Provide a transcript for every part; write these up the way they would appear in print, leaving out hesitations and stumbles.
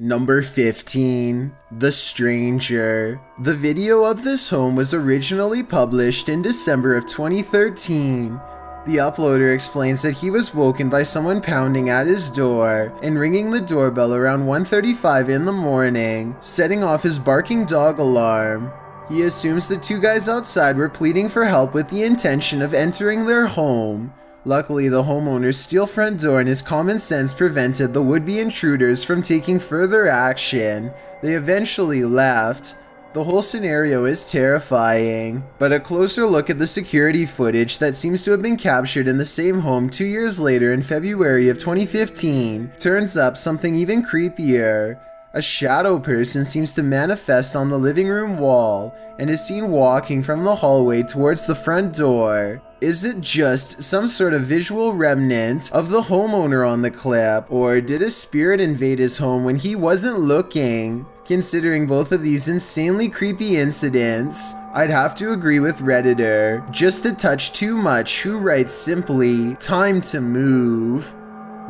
Number 15. The Stranger. The video of this home was originally published in December of 2013. The uploader explains that he was woken by someone pounding at his door and ringing the doorbell around 1:35 in the morning, setting off his barking dog alarm. He assumes the two guys outside were pleading for help with the intention of entering their home. Luckily, the homeowner's steel front door and his common sense prevented the would-be intruders from taking further action. They eventually left. The whole scenario is terrifying, but a closer look at the security footage that seems to have been captured in the same home 2 years later in February of 2015 turns up something even creepier. A shadow person seems to manifest on the living room wall and is seen walking from the hallway towards the front door. Is it just some sort of visual remnant of the homeowner on the clip, or did a spirit invade his home when he wasn't looking? Considering both of these insanely creepy incidents, I'd have to agree with Redditor, just a touch too much, who writes simply, "Time to move."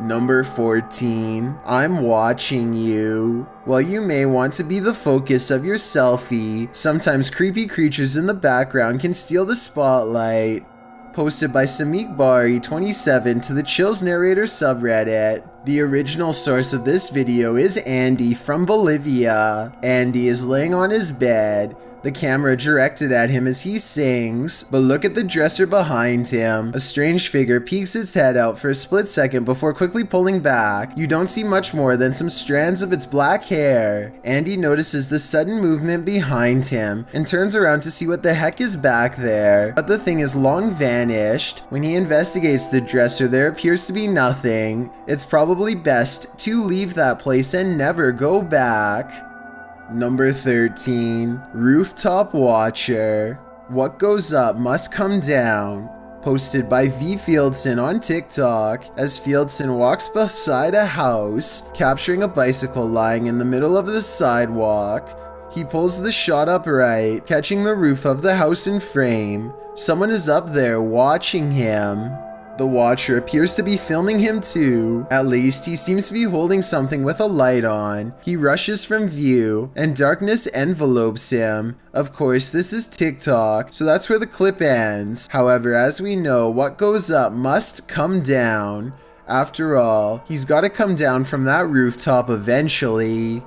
Number 14. I'm watching you. While you may want to be the focus of your selfie, sometimes creepy creatures in the background can steal the spotlight. Posted by Samik Bari 27 to the Chills Narrator subreddit. The original source of this video is Andy from Bolivia. Andy is laying on his bed, the camera directed at him as he sings, but look at the dresser behind him. A strange figure peeks its head out for a split second before quickly pulling back. You don't see much more than some strands of its black hair. Andy notices the sudden movement behind him and turns around to see what the heck is back there, but the thing is long vanished. When he investigates the dresser, there appears to be nothing. It's probably best to leave that place and never go back. Number 13. Rooftop Watcher. What goes up must come down. Posted by V. Fieldson on TikTok, as Fieldson walks beside a house, capturing a bicycle lying in the middle of the sidewalk. He pulls the shot upright, catching the roof of the house in frame. Someone is up there watching him. The watcher appears to be filming him too. At least he seems to be holding something with a light on. He rushes from view and darkness envelopes him. Of course, this is TikTok, so that's where the clip ends. However, as we know, what goes up must come down. After all, he's gotta come down from that rooftop eventually.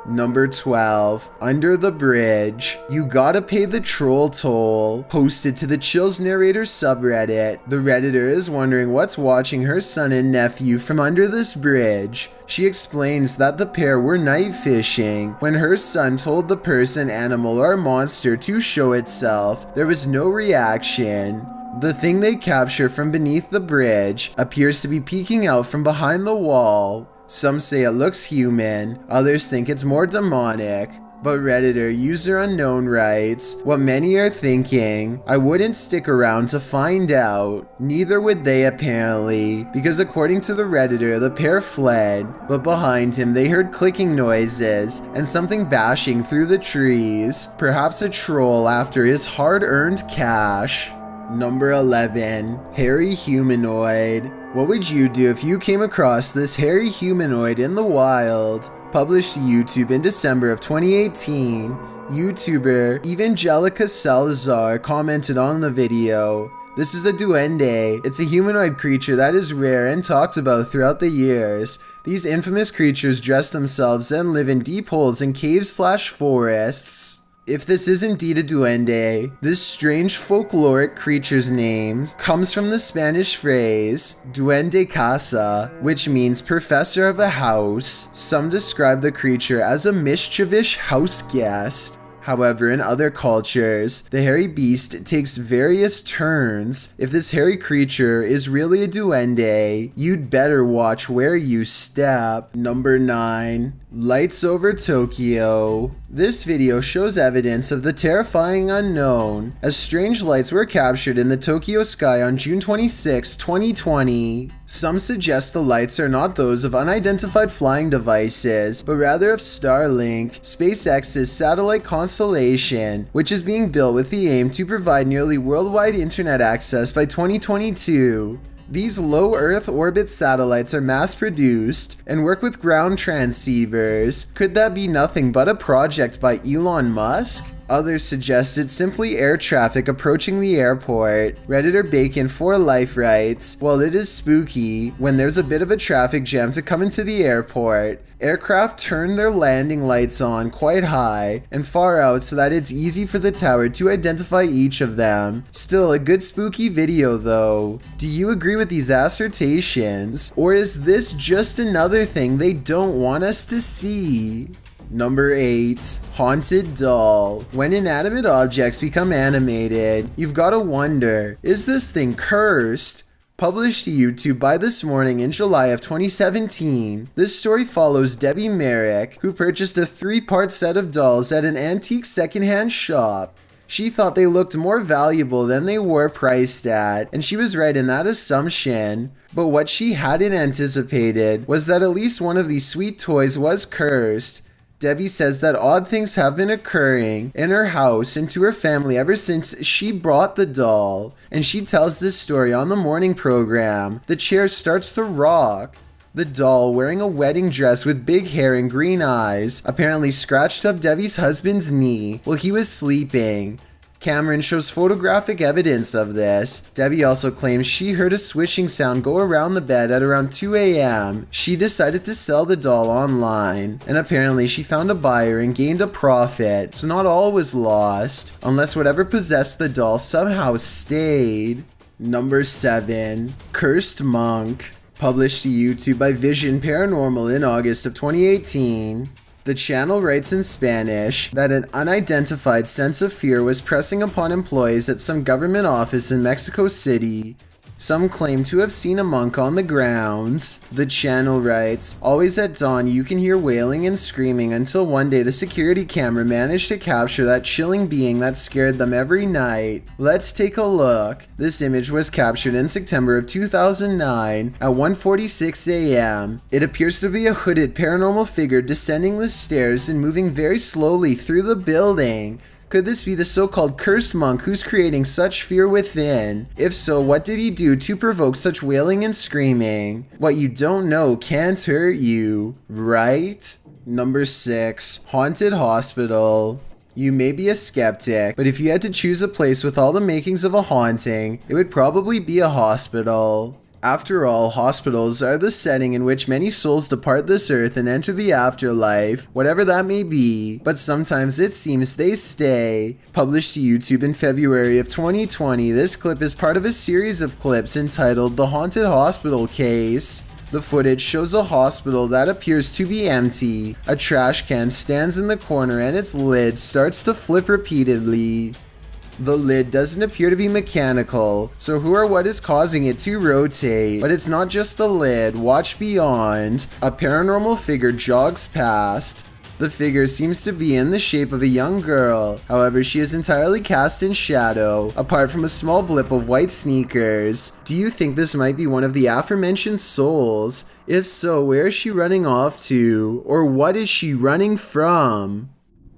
Number 12. Under the Bridge. You gotta pay the troll toll. Posted to the Chills Narrator subreddit. The Redditor is wondering what's watching her son and nephew from under this bridge. She explains that the pair were night fishing. When her son told the person, animal, or monster to show itself, there was no reaction. The thing they capture from beneath the bridge appears to be peeking out from behind the wall. Some say it looks human, others think it's more demonic, but Redditor user unknown writes, what many are thinking, I wouldn't stick around to find out. Neither would they apparently, because according to the Redditor, the pair fled, but behind him they heard clicking noises and something bashing through the trees, perhaps a troll after his hard-earned cash. Number 11. Hairy Humanoid. What would you do if you came across this hairy humanoid in the wild? Published to YouTube in December of 2018, YouTuber Evangelica Salazar commented on the video. This is a duende. It's a humanoid creature that is rare and talked about throughout the years. These infamous creatures dress themselves and live in deep holes in caves/forests. If this is indeed a duende, this strange folkloric creature's name comes from the Spanish phrase duende casa, which means professor of a house. Some describe the creature as a mischievous house guest. However, in other cultures, the hairy beast takes various turns. If this hairy creature is really a duende, you'd better watch where you step. Number 9. Lights over Tokyo. This video shows evidence of the terrifying unknown, as strange lights were captured in the Tokyo sky on June 26, 2020. Some suggest the lights are not those of unidentified flying devices, but rather of Starlink, SpaceX's satellite constellation, which is being built with the aim to provide nearly worldwide internet access by 2022. These low Earth orbit satellites are mass-produced and work with ground transceivers. Could that be nothing but a project by Elon Musk? Others suggest it's simply air traffic approaching the airport. Redditor Bacon for Life writes, "While it is spooky when there's a bit of a traffic jam to come into the airport, aircraft turn their landing lights on quite high and far out so that it's easy for the tower to identify each of them. Still a good spooky video though. Do you agree with these assertions? Or is this just another thing they don't want us to see?" Number 8. Haunted Doll. When inanimate objects become animated, you've gotta wonder, is this thing cursed? Published to YouTube by This Morning in July of 2017, this story follows Debbie Merrick, who purchased a 3-part set of dolls at an antique secondhand shop. She thought they looked more valuable than they were priced at, and she was right in that assumption. But what she hadn't anticipated was that at least one of these sweet toys was cursed. Debbie says that odd things have been occurring in her house and to her family ever since she bought the doll, and she tells this story on the morning program. The chair starts to rock. The doll, wearing a wedding dress with big hair and green eyes, apparently scratched up Debbie's husband's knee while he was sleeping. Cameron shows photographic evidence of this. Debbie also claims she heard a swishing sound go around the bed at around 2 a.m. She decided to sell the doll online, and apparently she found a buyer and gained a profit, so not all was lost, unless whatever possessed the doll somehow stayed. Number 7. Cursed Monk. Published to YouTube by Vision Paranormal in August of 2018. The channel writes in Spanish that an unidentified sense of fear was pressing upon employees at some government office in Mexico City. Some claim to have seen a monk on the grounds. The channel writes, "Always at dawn you can hear wailing and screaming until one day the security camera managed to capture that chilling being that scared them every night. Let's take a look." This image was captured in September of 2009 at 1:46 a.m. It appears to be a hooded paranormal figure descending the stairs and moving very slowly through the building. Could this be the so-called cursed monk who's creating such fear within? If so, what did he do to provoke such wailing and screaming? What you don't know can't hurt you, right? Number 6. Haunted Hospital. You may be a skeptic, but if you had to choose a place with all the makings of a haunting, it would probably be a hospital. After all, hospitals are the setting in which many souls depart this earth and enter the afterlife, whatever that may be, but sometimes it seems they stay. Published to YouTube in February of 2020, this clip is part of a series of clips entitled The Haunted Hospital Case. The footage shows a hospital that appears to be empty. A trash can stands in the corner and its lid starts to flip repeatedly. The lid doesn't appear to be mechanical, so who or what is causing it to rotate? But it's not just the lid. Watch beyond. A paranormal figure jogs past. The figure seems to be in the shape of a young girl, however she is entirely cast in shadow, apart from a small blip of white sneakers. Do you think this might be one of the aforementioned souls? If so, where is she running off to? Or what is she running from?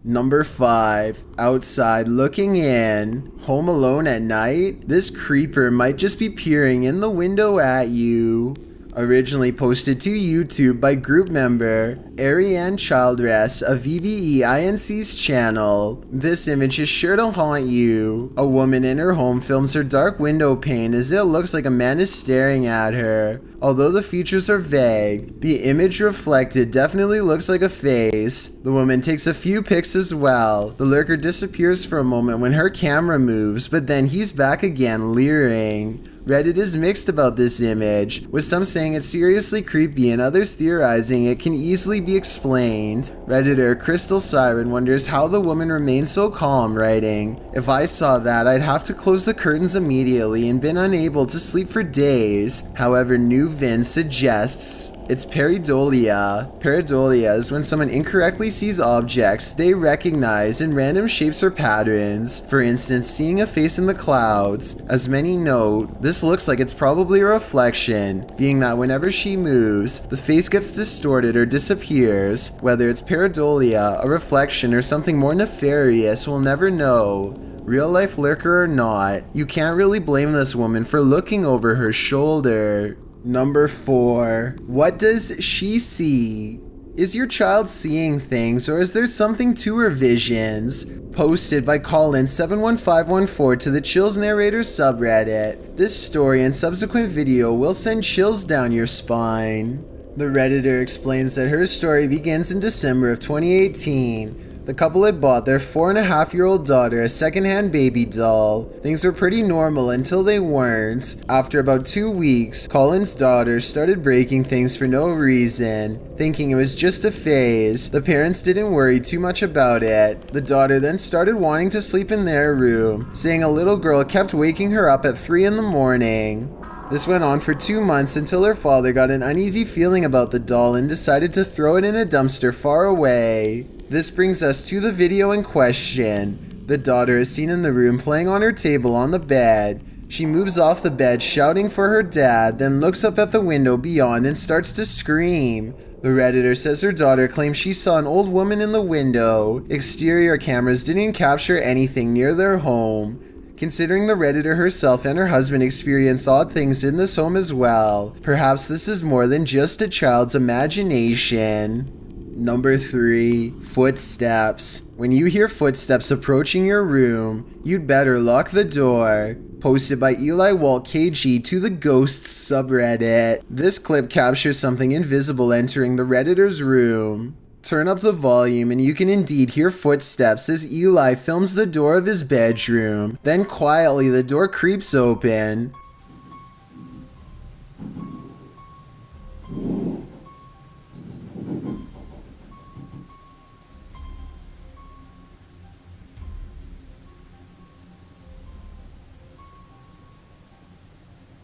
Number 5. Outside looking in. Home alone at night? This creeper might just be peering in the window at you. Originally posted to YouTube by group member Ariane Childress of VBEINC's channel. This image is sure to haunt you. A woman in her home films her dark window pane as it looks like a man is staring at her. Although the features are vague, the image reflected definitely looks like a face. The woman takes a few pics as well. The lurker disappears for a moment when her camera moves, but then he's back again leering. Reddit is mixed about this image, with some saying it's seriously creepy and others theorizing it can easily be explained. Redditor Crystal Siren wonders how the woman remains so calm, writing, "If I saw that, I'd have to close the curtains immediately and been unable to sleep for days." However, New Vin suggests it's pareidolia. Pareidolia is when someone incorrectly sees objects they recognize in random shapes or patterns. For instance, seeing a face in the clouds. As many note, this looks like it's probably a reflection, being that whenever she moves, the face gets distorted or disappears. Whether it's pareidolia, a reflection, or something more nefarious, we'll never know. Real life lurker or not, you can't really blame this woman for looking over her shoulder. Number 4. What does she see? Is your child seeing things, or is there something to her visions? Posted by Colin71514 to the Chills Narrator subreddit. This story and subsequent video will send chills down your spine. The Redditor explains that her story begins in December of 2018. The couple had bought their 4.5-year-old daughter a secondhand baby doll. Things were pretty normal until they weren't. After about 2 weeks, Colin's daughter started breaking things for no reason, thinking it was just a phase. The parents didn't worry too much about it. The daughter then started wanting to sleep in their room, saying a little girl kept waking her up at 3 in the morning. This went on for 2 months until her father got an uneasy feeling about the doll and decided to throw it in a dumpster far away. This brings us to the video in question. The daughter is seen in the room playing on her table on the bed. She moves off the bed shouting for her dad, then looks up at the window beyond and starts to scream. The Redditor says her daughter claims she saw an old woman in the window. Exterior cameras didn't capture anything near their home. Considering the Redditor herself and her husband experienced odd things in this home as well, perhaps this is more than just a child's imagination. Number 3. Footsteps. When you hear footsteps approaching your room, you'd better lock the door. Posted by Eli Walt KG to the Ghosts subreddit. This clip captures something invisible entering the Redditor's room. Turn up the volume and you can indeed hear footsteps as Eli films the door of his bedroom. Then quietly the door creeps open.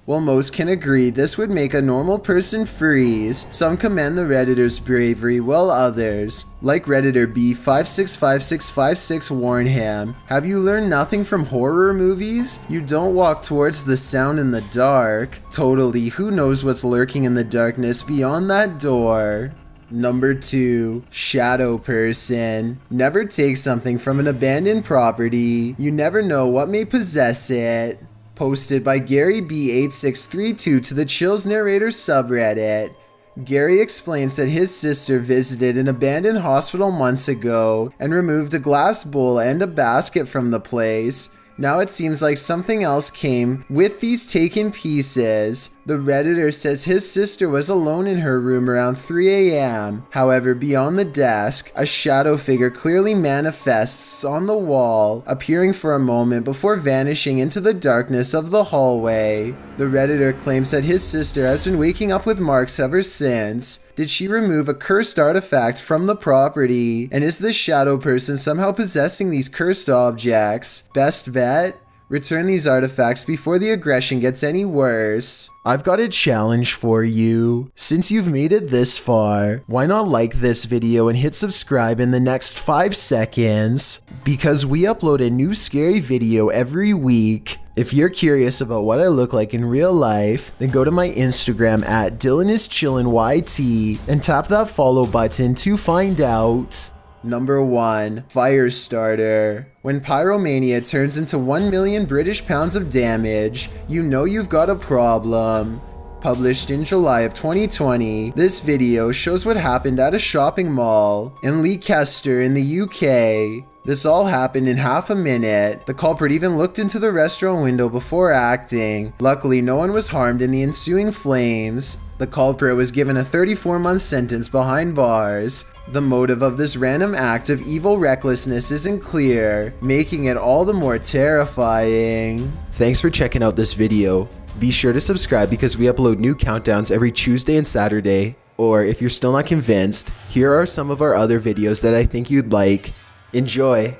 While most can agree this would make a normal person freeze, some commend the Redditor's bravery, while others, like Redditor B565656 warn him, have you learned nothing from horror movies? You don't walk towards the sound in the dark. Totally, who knows what's lurking in the darkness beyond that door? Number 2. Shadow person. Never take something from an abandoned property. You never know what may possess it. Posted by Gary B8632 to the Chills Narrator subreddit. Gary explains that his sister visited an abandoned hospital months ago and removed a glass bowl and a basket from the place. Now it seems like something else came with these taken pieces. The Redditor says his sister was alone in her room around 3 a.m. However, beyond the desk, a shadow figure clearly manifests on the wall, appearing for a moment before vanishing into the darkness of the hallway. The Redditor claims that his sister has been waking up with marks ever since. Did she remove a cursed artifact from the property? And is this shadow person somehow possessing these cursed objects? Best bet? Return these artifacts before the aggression gets any worse. I've got a challenge for you. Since you've made it this far, why not like this video and hit subscribe in the next 5 seconds? Because we upload a new scary video every week. If you're curious about what I look like in real life, then go to my Instagram at DylanIsChillinYT and tap that follow button to find out. Number 1. Firestarter. When pyromania turns into 1 million British pounds of damage, you know you've got a problem. Published in July of 2020, this video shows what happened at a shopping mall in Leicester in the UK. This all happened in half a minute. The culprit even looked into the restaurant window before acting. Luckily, no one was harmed in the ensuing flames. The culprit was given a 34-month sentence behind bars. The motive of this random act of evil recklessness isn't clear, making it all the more terrifying. Thanks for checking out this video. Be sure to subscribe because we upload new countdowns every Tuesday and Saturday. Or if you're still not convinced, here are some of our other videos that I think you'd like. Enjoy!